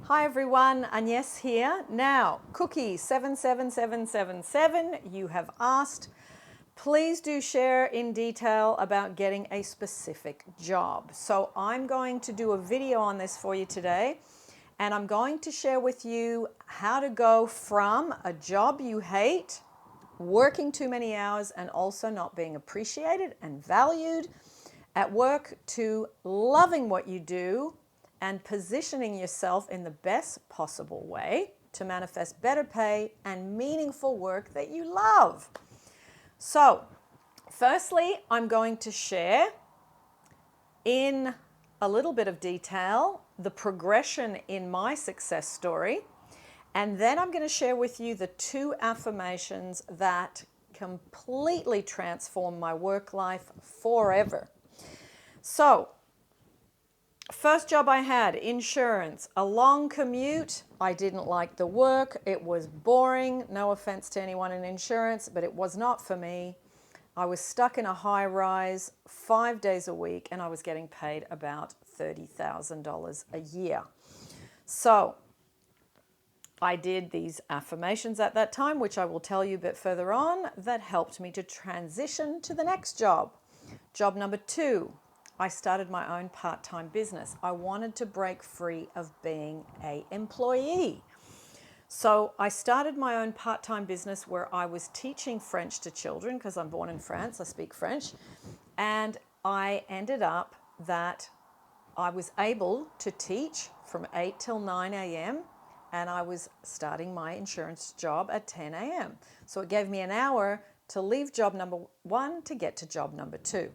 Hi everyone, Agnes here. Now, Cookie 77777, you have asked, please do share in detail about getting a specific job. So I'm going to do a video on this for you today, and I'm going to share with you how to go from a job you hate, working too many hours and also not being appreciated and valued at work, to loving what you do and positioning yourself in the best possible way to manifest better pay and meaningful work that you love. So, firstly, I'm going to share in a little bit of detail the progression in my success story, and then I'm going to share with you the 2 affirmations that completely transform my work life forever. So, first job I had, insurance, a long commute. I didn't like the work. It was boring. No offense to anyone in insurance, but it was not for me. I was stuck in a high rise 5 days a week, and I was getting paid about $30,000 a year. So I did these affirmations at that time, which I will tell you a bit further on, that helped me to transition to the next job. Job number 2. I started my own part-time business. I wanted to break free of being an employee. So I started my own part-time business where I was teaching French to children, because I'm born in France, I speak French, and I ended up that I was able to teach from 8 till 9 a.m. and I was starting my insurance job at 10 a.m. So it gave me an hour to leave job number 1 to get to job number 2.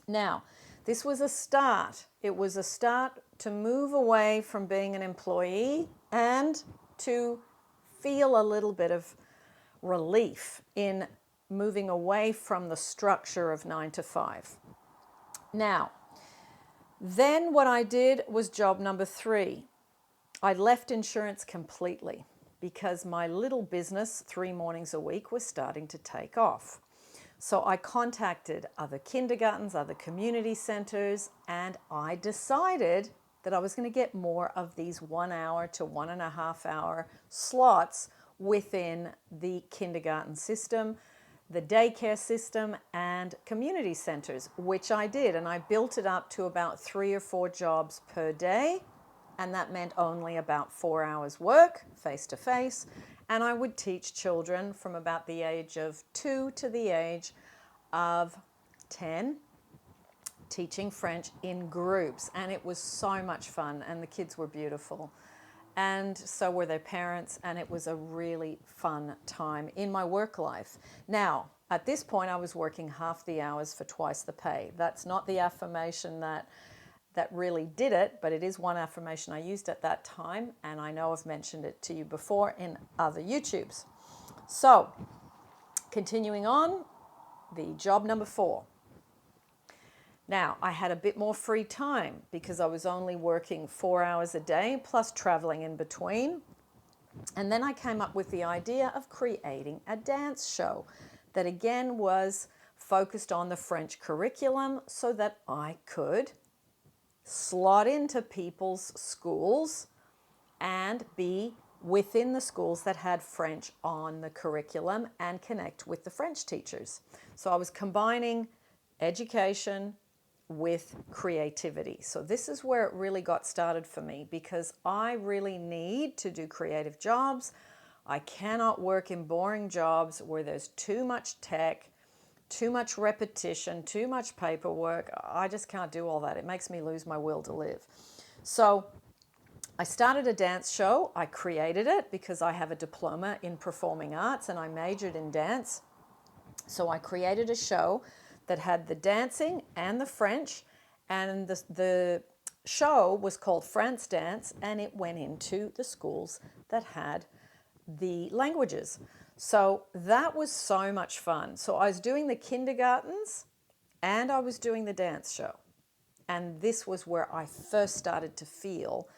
Now, this was a start. It was a start to move away from being an employee and to feel a little bit of relief in moving away from the structure of 9 to 5. Now, then what I did was job number 3. I left insurance completely because my little business, 3 mornings a week, was starting to take off. So I contacted other kindergartens, other community centers, and I decided that I was going to get more of these 1 hour to 1.5 hour slots within the kindergarten system, the daycare system, and community centers, which I did. And I built it up to about 3 or 4 jobs per day. And that meant only about 4 hours work, face to face. And I would teach children from about the age of 2 to the age of 10, teaching French in groups. And it was so much fun, and the kids were beautiful. And so were their parents, and it was a really fun time in my work life. Now, at this point, I was working half the hours for twice the pay. That's not the affirmation that really did it, but it is one affirmation I used at that time, and I know I've mentioned it to you before in other YouTubes. So, continuing on, the job number 4. Now, I had a bit more free time because I was only working 4 hours a day plus traveling in between. And then I came up with the idea of creating a dance show that again was focused on the French curriculum so that I could slot into people's schools and be within the schools that had French on the curriculum and connect with the French teachers. So I was combining education with creativity. So this is where it really got started for me, because I really need to do creative jobs. I cannot work in boring jobs where there's too much tech, too much repetition, too much paperwork. I just can't do all that. It makes me lose my will to live. So I started a dance show. I created it because I have a diploma in performing arts and I majored in dance. So I created a show that had the dancing and the French, and the show was called France Dance, and it went into the schools that had the languages. So that was so much fun. So I was doing the kindergartens and I was doing the dance show. And this was where I first started to feel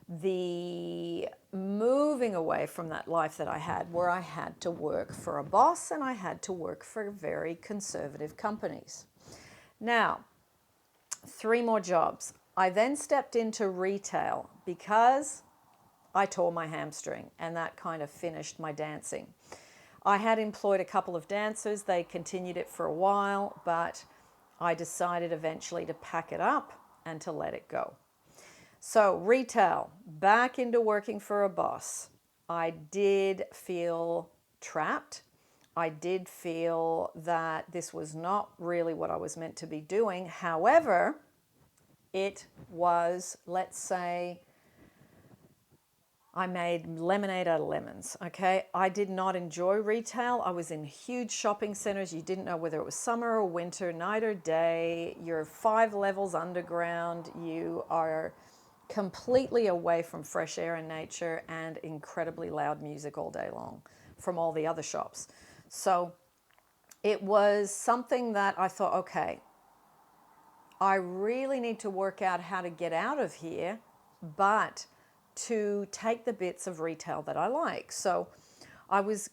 the moving away from that life that I had, where I had to work for a boss and I had to work for very conservative companies. Now, 3 more jobs. I then stepped into retail because I tore my hamstring, and that kind of finished my dancing. I had employed a couple of dancers. They continued it for a while, but I decided eventually to pack it up and to let it go. So retail, back into working for a boss. I did feel trapped. I did feel that this was not really what I was meant to be doing. However, it was, let's say, I made lemonade out of lemons, okay? I did not enjoy retail. I was in huge shopping centers. You didn't know whether it was summer or winter, night or day. You're 5 levels underground. You are completely away from fresh air and nature and incredibly loud music all day long from all the other shops. So it was something that I thought, okay, I really need to work out how to get out of here, but to take the bits of retail that I like. So I was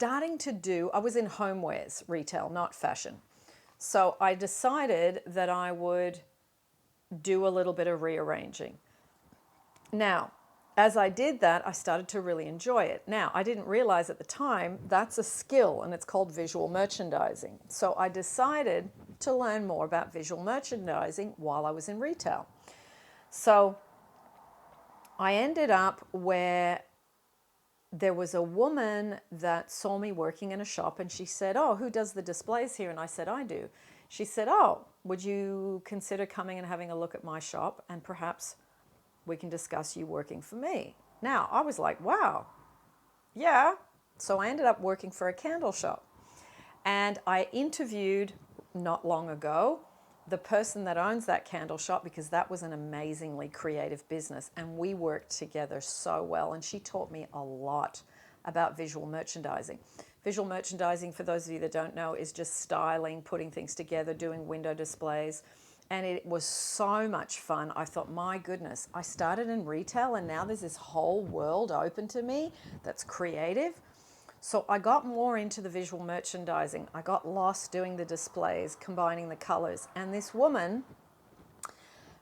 I was in homewares retail, not fashion. So I decided that I would do a little bit of rearranging. Now, as I did that, I started to really enjoy it. Now, I didn't realize at the time that's a skill, and it's called visual merchandising. So I decided to learn more about visual merchandising while I was in retail. So I ended up where there was a woman that saw me working in a shop, and she said, "Oh, who does the displays here?" And I said, "I do." She said, "Oh, would you consider coming and having a look at my shop, and perhaps we can discuss you working for me?" Now, I was like, wow, yeah. So I ended up working for a candle shop. And I interviewed not long ago the person that owns that candle shop, because that was an amazingly creative business. And we worked together so well. And she taught me a lot about visual merchandising. Visual merchandising, for those of you that don't know, is just styling, putting things together, doing window displays. And it was so much fun. I thought, my goodness, I started in retail and now there's this whole world open to me that's creative. So I got more into the visual merchandising. I got lost doing the displays, combining the colors. And this woman,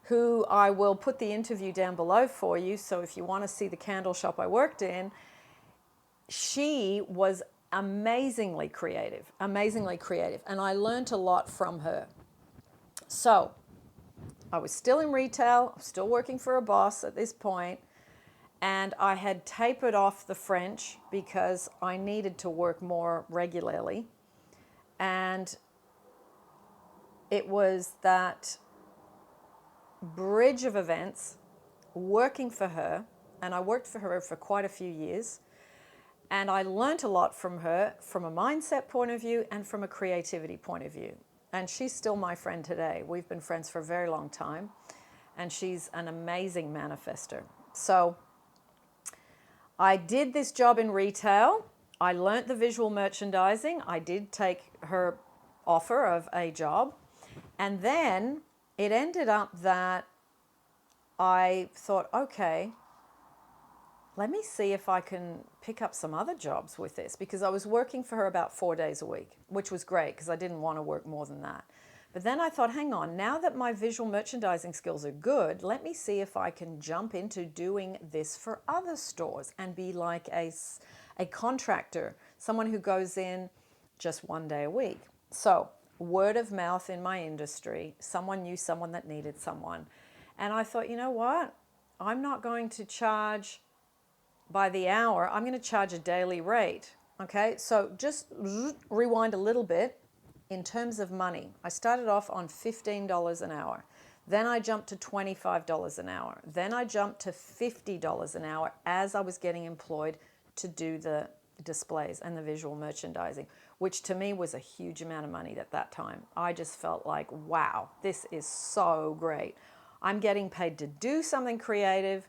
who I will put the interview down below for you, so if you want to see the candle shop I worked in, she was amazingly creative. And I learned a lot from her. So I was still in retail, still working for a boss at this point, and I had tapered off the French because I needed to work more regularly. And it was that bridge of events, working for her, and I worked for her for quite a few years, and I learned a lot from her from a mindset point of view and from a creativity point of view. And she's still my friend today. We've been friends for a very long time, and she's an amazing manifester. So I did this job in retail. I learnt the visual merchandising. I did take her offer of a job. And then it ended up that I thought, okay, let me see if I can pick up some other jobs with this, because I was working for her about 4 days a week, which was great because I didn't want to work more than that. But then I thought, hang on, now that my visual merchandising skills are good, let me see if I can jump into doing this for other stores and be like a contractor, someone who goes in just 1 day a week. So word of mouth in my industry, someone knew someone that needed someone. And I thought, you know what? I'm not going to charge by the hour. I'm going to charge a daily rate. Okay, so just rewind a little bit. In terms of money, I started off on $15 an hour. Then I jumped to $25 an hour. Then I jumped to $50 an hour as I was getting employed to do the displays and the visual merchandising, which to me was a huge amount of money at that time. I just felt like, wow, this is so great. I'm getting paid to do something creative,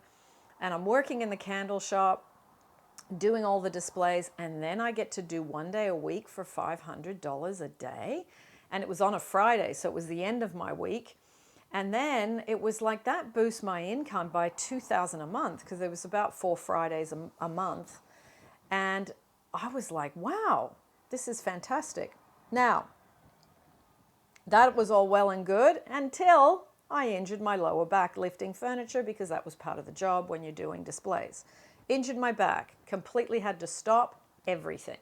and I'm working in the candle shop, doing all the displays, and then I get to do 1 day a week for $500 a day. And it was on a Friday, so it was the end of my week. And then it was like that boosts my income by $2,000 a month, because there was about 4 Fridays a month. And I was like, wow, this is fantastic. Now, that was all well and good until I injured my lower back lifting furniture because that was part of the job when you're doing displays. Injured my back, completely had to stop everything.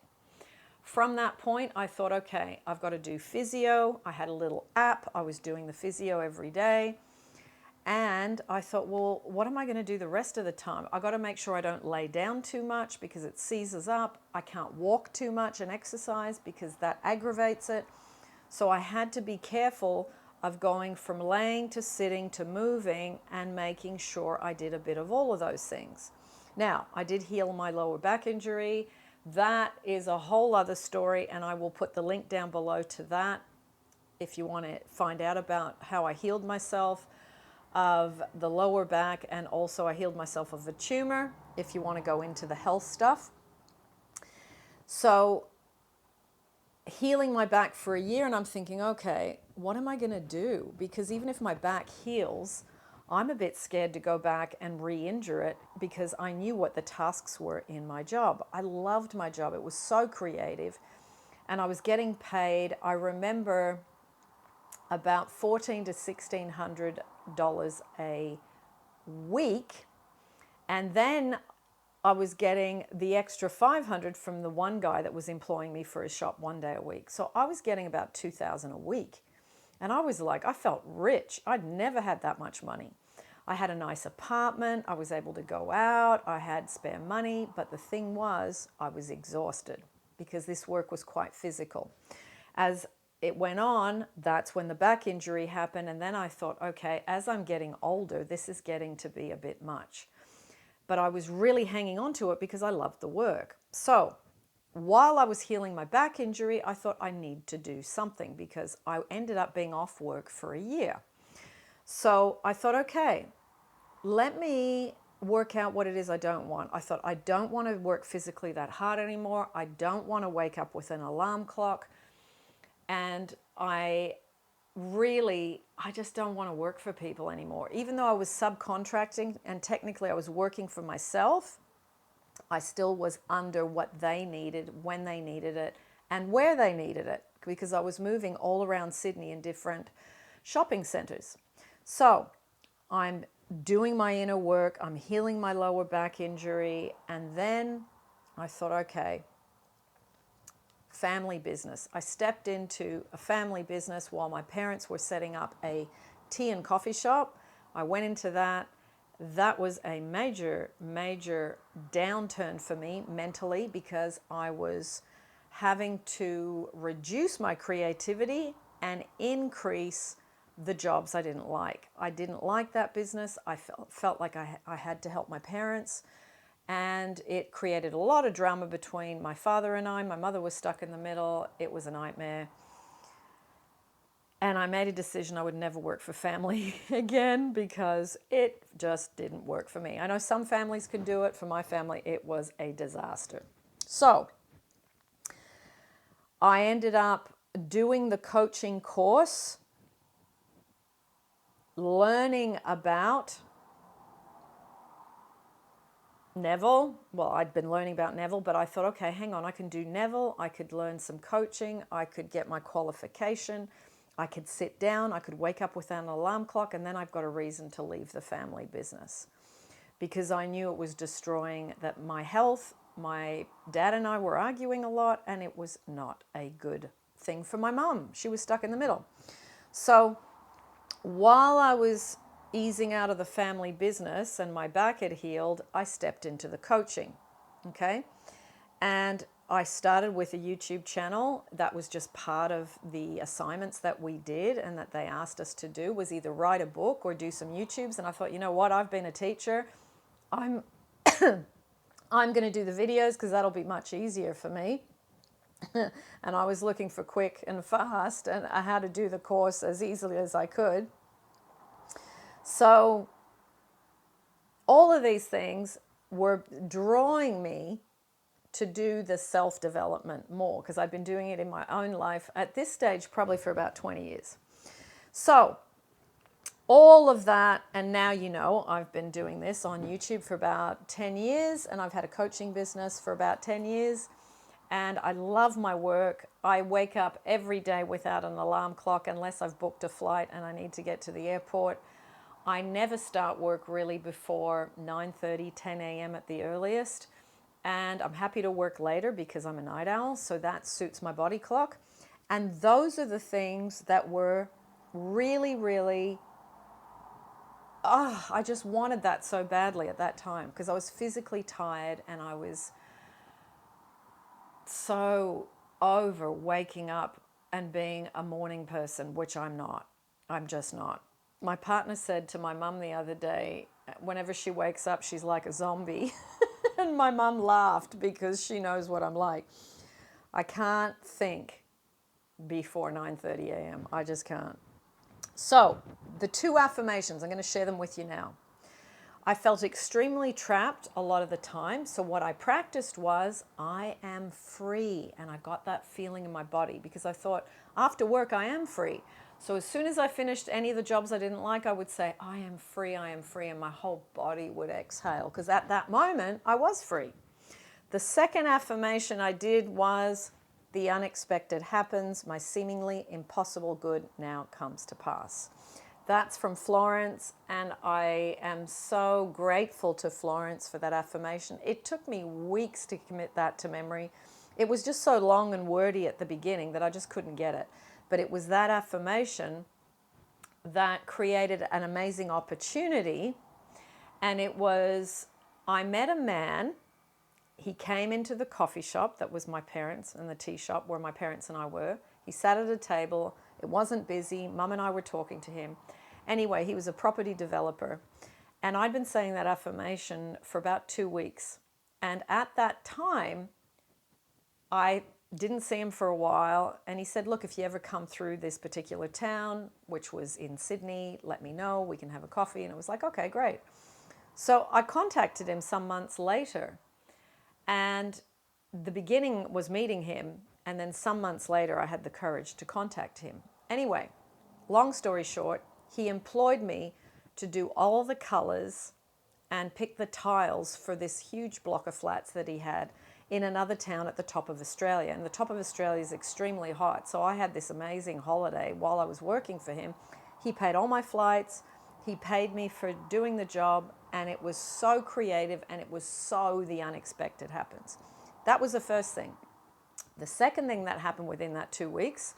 From that point, I thought, okay, I've got to do physio. I had a little app. I was doing the physio every day. And I thought, well, what am I going to do the rest of the time? I've got to make sure I don't lay down too much because it seizes up. I can't walk too much and exercise because that aggravates it. So I had to be careful of going from laying to sitting to moving and making sure I did a bit of all of those things. Now, I did heal my lower back injury. That is a whole other story, and I will put the link down below to that if you want to find out about how I healed myself of the lower back, and also I healed myself of a tumor if you want to go into the health stuff. So healing my back for a year, and I'm thinking, okay, what am I going to do? Because even if my back heals, I'm a bit scared to go back and re-injure it because I knew what the tasks were in my job. I loved my job. It was so creative, and I was getting paid. I remember about $1,400 to $1,600 a week, and then I was getting the extra $500 from the one guy that was employing me for his shop one day a week. So I was getting about $2,000 a week. And I was like, I felt rich. I'd never had that much money. I had a nice apartment. I was able to go out. I had spare money. But the thing was, I was exhausted because this work was quite physical. As it went on, that's when the back injury happened. And then I thought, okay, as I'm getting older, this is getting to be a bit much. But I was really hanging on to it because I loved the work. So while I was healing my back injury, I thought I need to do something because I ended up being off work for a year. So I thought, okay, let me work out what it is I don't want. I thought, I don't want to work physically that hard anymore. I don't want to wake up with an alarm clock. And I just don't want to work for people anymore. Even though I was subcontracting and technically I was working for myself, I still was under what they needed, when they needed it, and where they needed it, because I was moving all around Sydney in different shopping centers. So I'm doing my inner work, I'm healing my lower back injury, and then I thought, okay, family business. I stepped into a family business while my parents were setting up a tea and coffee shop. I went into that. That was a major, major downturn for me mentally because I was having to reduce my creativity and increase the jobs I didn't like. I didn't like that business. I felt like I had to help my parents. And it created a lot of drama between my father and I. My mother was stuck in the middle. It was a nightmare. And I made a decision I would never work for family again because it just didn't work for me. I know some families can do it. For my family, it was a disaster. So I ended up doing the coaching course, learning about Neville. Well, I'd been learning about Neville, but I thought, okay, hang on, I can do Neville. I could learn some coaching. I could get my qualification. I could sit down. I could wake up without an alarm clock, and then I've got a reason to leave the family business because I knew it was destroying my health. My dad and I were arguing a lot, and it was not a good thing for my mum. She was stuck in the middle. So while I was easing out of the family business and my back had healed, I stepped into the coaching, okay? And I started with a YouTube channel. That was just part of the assignments that we did and that they asked us to do, was either write a book or do some YouTubes. And I thought, you know what, I've been a teacher. I'm going to do the videos because that'll be much easier for me. And I was looking for quick and fast and how to do the course as easily as I could. So all of these things were drawing me to do the self-development more because I'd been doing it in my own life at this stage probably for about 20 years. So all of that, and now you know I've been doing this on YouTube for about 10 years and I've had a coaching business for about 10 years and I love my work. I wake up every day without an alarm clock unless I've booked a flight and I need to get to the airport. I never start work really before 9:30, 10 a.m. at the earliest. And I'm happy to work later because I'm a night owl, so that suits my body clock. And those are the things that were really, really, I just wanted that so badly at that time because I was physically tired and I was so over waking up and being a morning person, which I'm not. I'm just not. My partner said to my mum the other day, whenever she wakes up, she's like a zombie. And my mum laughed because she knows what I'm like. I can't think before 9:30 a.m. I just can't. So, the 2 affirmations, I'm going to share them with you now. I felt extremely trapped a lot of the time. So what I practiced was I am free. And I got that feeling in my body because I thought after work I am free. So as soon as I finished any of the jobs I didn't like, I would say, I am free, and my whole body would exhale because at that moment I was free. The second affirmation I did was the unexpected happens, my seemingly impossible good now comes to pass. That's from Florence, and I am so grateful to Florence for that affirmation. It took me weeks to commit that to memory. It was just so long and wordy at the beginning that I just couldn't get it. But it was that affirmation that created an amazing opportunity, and it was, I met a man. He came into the coffee shop that was my parents' and the tea shop where my parents and I were. He sat at a table. It wasn't busy. Mum and I were talking to him. Anyway, he was a property developer. And I'd been saying that affirmation for about 2 weeks. And at that time, I didn't see him for a while. And he said, look, if you ever come through this particular town, which was in Sydney, let me know. We can have a coffee. And I was like, okay, great. So I contacted him some months later. And the beginning was meeting him. And then some months later, I had the courage to contact him. Anyway, long story short, he employed me to do all the colors and pick the tiles for this huge block of flats that he had in another town at the top of Australia. And the top of Australia is extremely hot. So I had this amazing holiday while I was working for him. He paid all my flights. He paid me for doing the job. And it was so creative, and it was so the unexpected happens. That was the first thing. The second thing that happened within that 2 weeks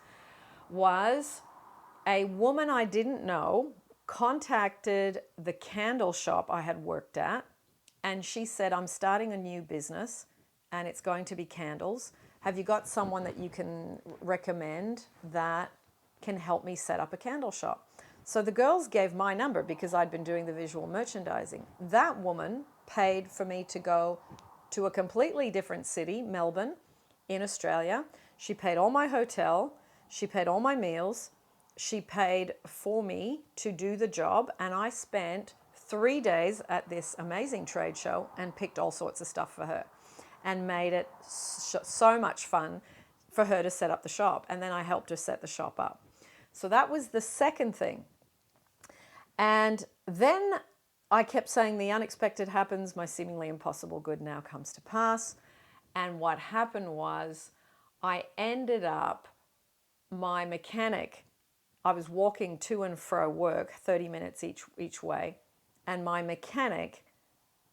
was a woman I didn't know contacted the candle shop I had worked at, and she said, I'm starting a new business and it's going to be candles. Have you got someone that you can recommend that can help me set up a candle shop? So the girls gave my number because I'd been doing the visual merchandising. That woman paid for me to go to a completely different city, Melbourne, in Australia. She paid all my hotel. She paid all my meals. She paid for me to do the job. And I spent 3 days at this amazing trade show and picked all sorts of stuff for her and made it so much fun for her to set up the shop. And then I helped her set the shop up. So that was the second thing. And then I kept saying the unexpected happens, my seemingly impossible good now comes to pass. And what happened was I ended up, my mechanic, I was walking to and fro work, 30 minutes each way. And my mechanic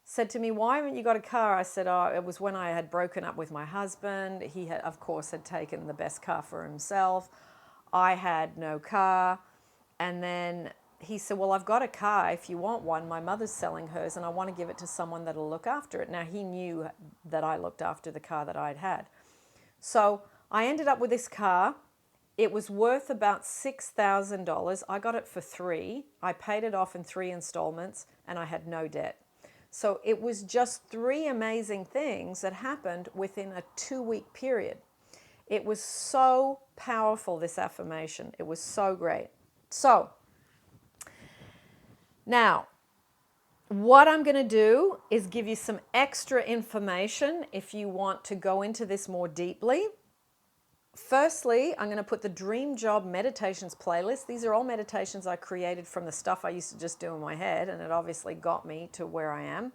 said to me, why haven't you got a car? I said, oh, it was when I had broken up with my husband. He had, of course, had taken the best car for himself. I had no car. And then he said, well, I've got a car if you want one. My mother's selling hers and I want to give it to someone that'll look after it. Now, he knew that I looked after the car that I'd had. So I ended up with this car. It was worth about $6,000. I got it for $3,000. I paid it off in 3 installments and I had no debt. So it was just 3 amazing things that happened within a 2-week period. It was so powerful, this affirmation. It was so great. So now, what I'm going to do is give you some extra information if you want to go into this more deeply. Firstly, I'm going to put the Dream Job Meditations playlist. These are all meditations I created from the stuff I used to just do in my head, and it obviously got me to where I am.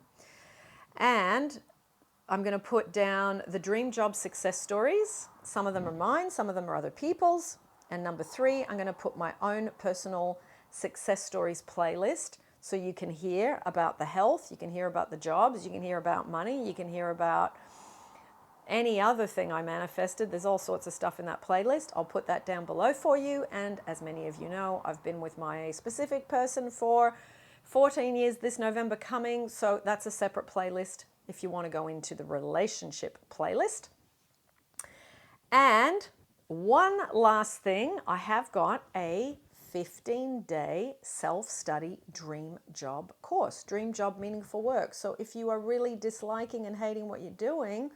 And I'm going to put down the Dream Job Success Stories Some of them are mine, some of them are other people's. And number 3, I'm going to put my own personal success stories playlist so you can hear about the health, you can hear about the jobs, you can hear about money, you can hear about any other thing I manifested. There's all sorts of stuff in that playlist. I'll put that down below for you. And as many of you know, I've been with my specific person for 14 years this November coming. So that's a separate playlist if you want to go into the relationship playlist. And one last thing, I have got a 15-day self-study dream job course. Dream job, meaningful work. So if you are really disliking and hating what you're doing,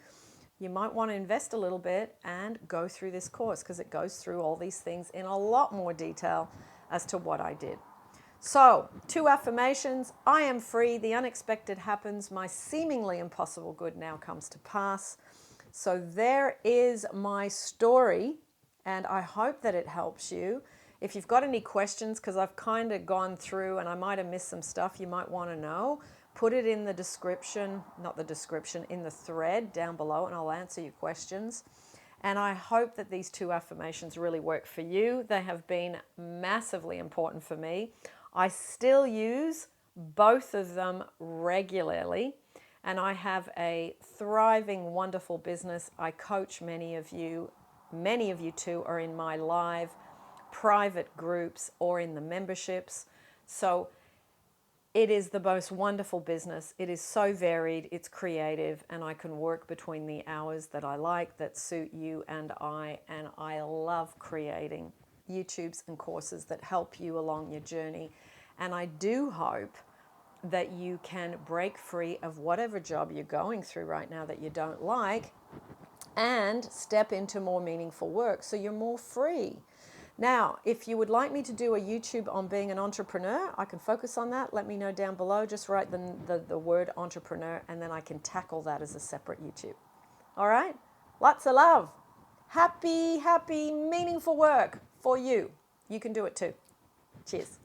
you might want to invest a little bit and go through this course, because it goes through all these things in a lot more detail as to what I did. So, 2 affirmations. I am free. The unexpected happens. My seemingly impossible good now comes to pass. So there is my story, and I hope that it helps you. If you've got any questions, because I've kind of gone through and I might have missed some stuff you might want to know, put it in the description, not the description, in the thread down below, and I'll answer your questions. And I hope that these 2 affirmations really work for you. They have been massively important for me. I still use both of them regularly, and I have a thriving, wonderful business. I coach many of you too are in my live private groups or in the memberships. So it is the most wonderful business. It is so varied, it's creative, and I can work between the hours that I like, that suit you and I love creating YouTubes and courses that help you along your journey. And I do hope that you can break free of whatever job you're going through right now that you don't like and step into more meaningful work so you're more free. Now, if you would like me to do a YouTube on being an entrepreneur, I can focus on that. Let me know down below. Just write the word entrepreneur, and then I can tackle that as a separate YouTube. All right? Lots of love. Happy, meaningful work for you. You can do it too. Cheers.